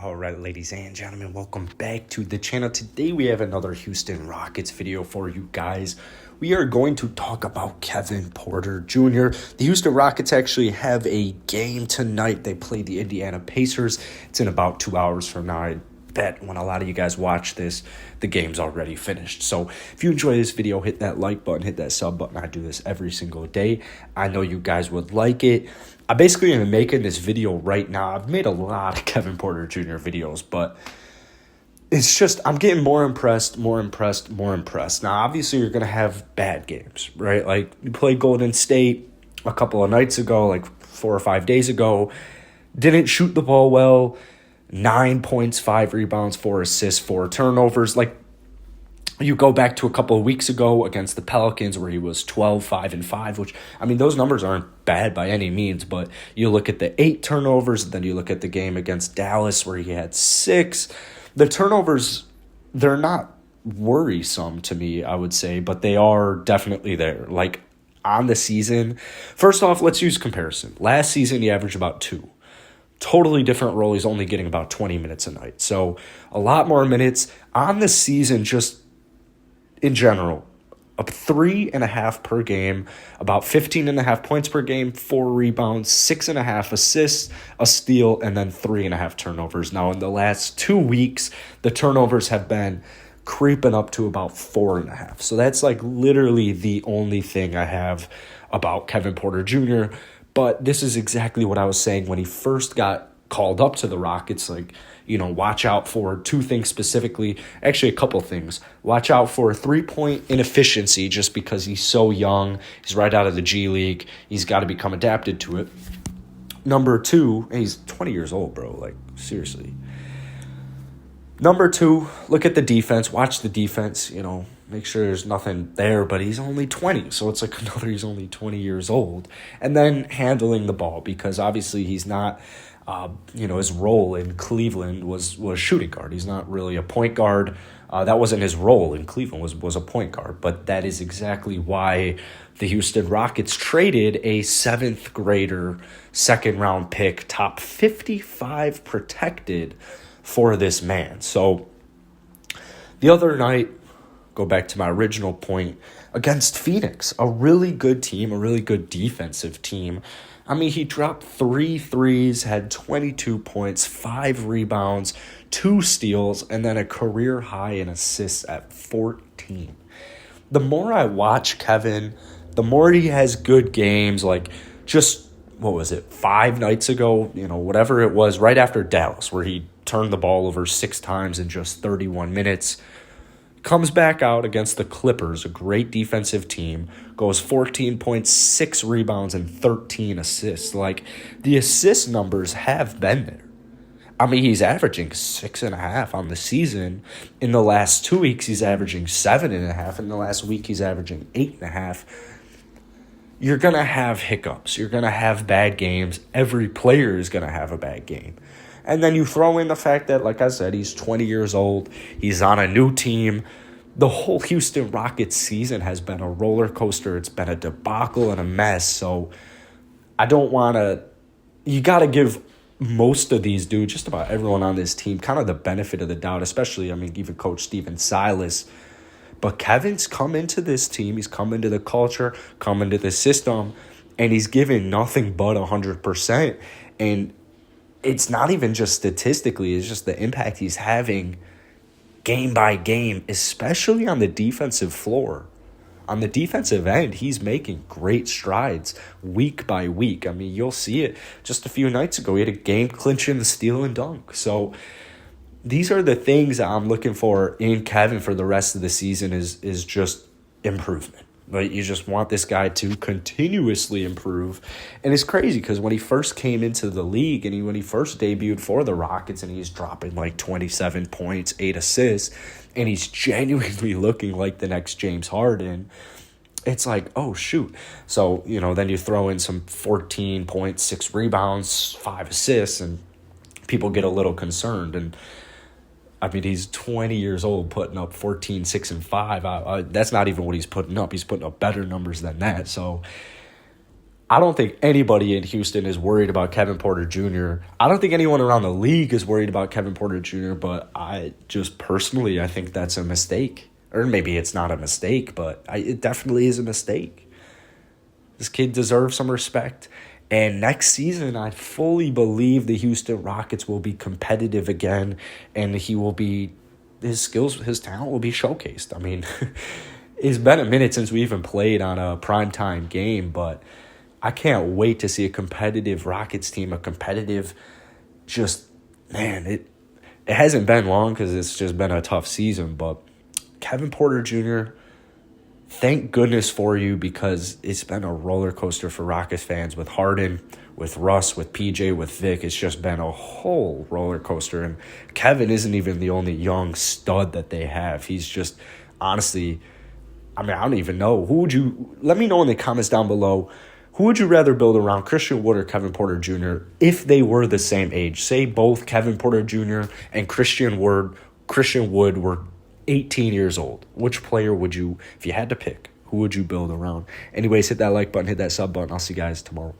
All right, ladies and gentlemen, welcome back to the channel. Today we have another Houston Rockets video for you guys. We are going to talk about Kevin Porter Jr. The Houston Rockets actually have a game tonight. They play the Indiana Pacers. It's in about 2 hours from now. I bet when a lot of you guys watch this, the game's already finished. So if you enjoy this video, hit that like button, hit that sub button. I do this every single day. I know you guys would like it. I basically am making this video right now. I've made a lot of Kevin Porter Jr. videos, but it's just I'm getting more impressed. Now, obviously, you're going to have bad games, right? Like, you played Golden State a couple of nights ago, like 4 or 5 days ago. Didn't shoot the ball well. 9 points, 5 rebounds, 4 assists, 4 turnovers. Like, you go back to a couple of weeks ago against the Pelicans where he was 12, 5, and 5, which, I mean, those numbers aren't bad by any means, but you look at the 8 turnovers, and then you look at the game against Dallas where he had 6. The turnovers, they're not worrisome to me, I would say, but they are definitely there. Like, on the season, first off, let's use comparison. Last season, he averaged about 2. Totally different role. He's only getting about 20 minutes a night. So a lot more minutes on the season, just in general, up 3.5 per game, about 15.5 points per game, 4 rebounds, 6.5 assists, a steal, and then 3.5 turnovers. Now, in the last 2 weeks, the turnovers have been creeping up to about 4.5. So that's like literally the only thing I have about Kevin Porter Jr. But this is exactly what I was saying when he first got called up to the Rockets. Like, you know, watch out for 2 things specifically. Actually, a couple things. Watch out for 3-point inefficiency just because he's so young. He's right out of the G League. He's got to become adapted to it. Number 2, he's 20 years old, bro. Like, seriously. Number 2, look at the defense. Watch the defense, you know. Make sure there's nothing there, but he's only 20. So it's like he's only 20 years old. And then handling the ball, because obviously he's not, his role in Cleveland was shooting guard. He's not really a point guard. That wasn't his role in Cleveland, was a point guard. But that is exactly why the Houston Rockets traded a 7th grader, second-round pick, top 55 protected for this man. So the other night, go back to my original point, against Phoenix, a really good team, a really good defensive team. I mean, he dropped 3 threes, had 22 points, 5 rebounds, 2 steals, and then a career high in assists at 14. The more I watch Kevin, the more he has good games. Like, just, 5 nights ago, whatever it was, right after Dallas, where he turned the ball over 6 times in just 31 minutes. Comes back out against the Clippers, a great defensive team, goes 14 points, 6 rebounds, and 13 assists. Like, the assist numbers have been there. I mean, he's averaging 6.5 on the season. In the last 2 weeks, he's averaging 7.5. In the last week, he's averaging 8.5. You're going to have hiccups. You're going to have bad games. Every player is going to have a bad game. And then you throw in the fact that, like I said, he's 20 years old. He's on a new team. The whole Houston Rockets season has been a roller coaster. It's been a debacle and a mess. So I don't want to – you got to give most of these dudes, just about everyone on this team, kind of the benefit of the doubt, especially, even Coach Stephen Silas. But Kevin's come into this team. He's come into the culture, come into the system, and he's given nothing but 100%. And it's not even just statistically, it's just the impact he's having game by game, especially on the defensive floor. On the defensive end, he's making great strides week by week. I mean, you'll see it just a few nights ago. He had a game-clinching steal and dunk. So these are the things I'm looking for in Kevin for the rest of the season is just improvement. Like, you just want this guy to continuously improve. And it's crazy because when he first came into the league and when he first debuted for the Rockets and he's dropping like 27 points, 8 assists, and he's genuinely looking like the next James Harden, it's like, oh, shoot. So, then you throw in some 14 points, 6 rebounds, 5 assists, and people get a little concerned. And I mean, he's 20 years old putting up 14, 6, and 5. That's not even what he's putting up. He's putting up better numbers than that. So I don't think anybody in Houston is worried about Kevin Porter Jr. I don't think anyone around the league is worried about Kevin Porter Jr., but I just personally, I think that's a mistake. Or maybe it's not a mistake, but it definitely is a mistake. This kid deserves some respect. And next season, I fully believe the Houston Rockets will be competitive again, and his skills, his talent will be showcased. I mean, it's been a minute since we even played on a primetime game, but I can't wait to see a competitive Rockets team, it hasn't been long because it's just been a tough season, but Kevin Porter Jr., thank goodness for you, because it's been a roller coaster for Rockets fans with Harden, with Russ, with PJ, with Vic. It's just been a whole roller coaster, and Kevin isn't even the only young stud that they have. He's just, honestly, I don't even know. Let me know in the comments down below, who would you rather build around, Christian Wood or Kevin Porter Jr., if they were the same age? Say both Kevin Porter Jr. and Christian Wood were 18 years old. Which player would you, if you had to pick, who would you build around? Anyways, hit that like button, hit that sub button. I'll see you guys tomorrow.